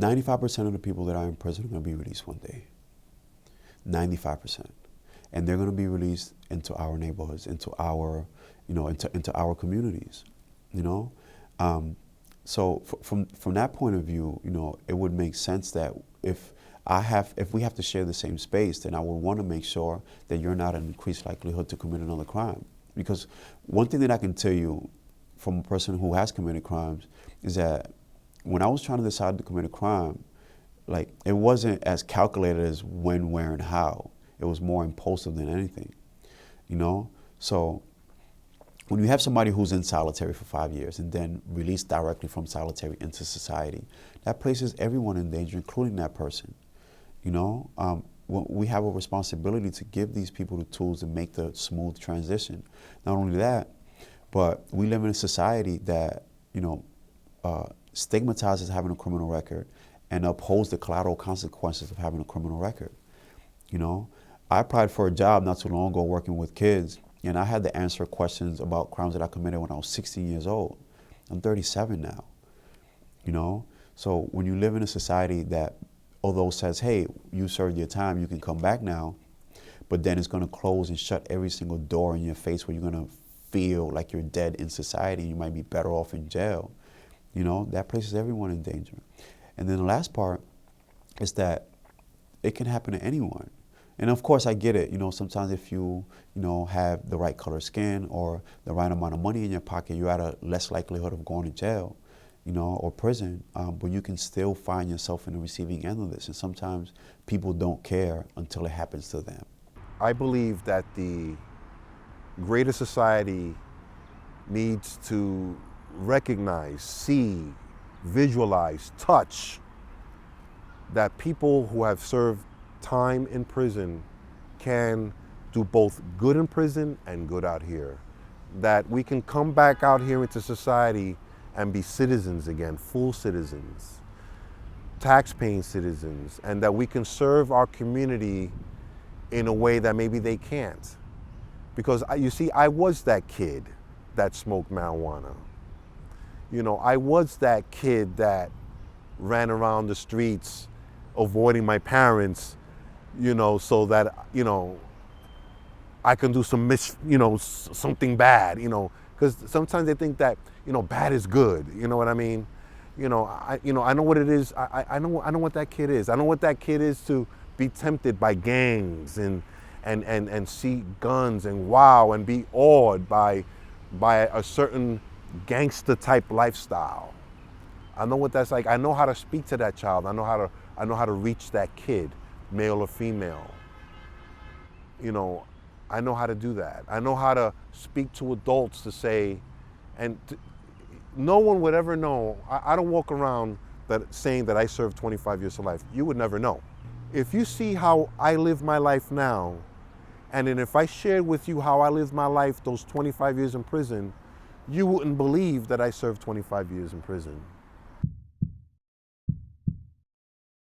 95% of the people that are in prison are going to be released one day. 95%. And they're going to be released into our neighborhoods, into our, into our communities, So from that point of view, it would make sense that if we have to share the same space, then I would want to make sure that you're not at increased likelihood to commit another crime. Because one thing that I can tell you from a person who has committed crimes is that when I was trying to decide to commit a crime, like, it wasn't as calculated as when, where, and how. It was more impulsive than anything, So when you have somebody who's in solitary for 5 years and then released directly from solitary into society, that places everyone in danger, including that person. We have a responsibility to give these people the tools to make the smooth transition. Not only that, but we live in a society that, stigmatizes having a criminal record and upholds the collateral consequences of having a criminal record. I applied for a job not too long ago working with kids, and I had to answer questions about crimes that I committed when I was 16 years old. I'm 37 now, So when you live in a society that, although says, hey, you served your time, you can come back now, but then it's going to close and shut every single door in your face where you're going to feel like you're dead in society and you might be better off in jail, that places everyone in danger. And then the last part is that it can happen to anyone. And of course, I get it. Sometimes if you, have the right color skin or the right amount of money in your pocket, you're at a less likelihood of going to jail, or prison. But you can still find yourself in the receiving end of this. And sometimes people don't care until it happens to them. I believe that the greater society needs to recognize, see, visualize, touch that people who have served time in prison can do both good in prison and good out here. That we can come back out here into society and be citizens again, full citizens, tax-paying citizens, and that we can serve our community in a way that maybe they can't. Because you see, I was that kid that smoked marijuana. I was that kid that ran around the streets avoiding my parents, so that, I can do something bad, because sometimes they think that, bad is good. You know what I mean? I know what it is. I know what that kid is. I know what that kid is to be tempted by gangs and see guns and wow and be awed by a certain gangster type lifestyle. I know what that's like. I know how to speak to that child. I know how to reach that kid, male or female. I know how to do that. I know how to speak to adults to say, no one would ever know. I don't walk around saying that I served 25 years of life. You would never know. If you see how I live my life now, and then if I shared with you how I lived my life those 25 years in prison, you wouldn't believe that I served 25 years in prison.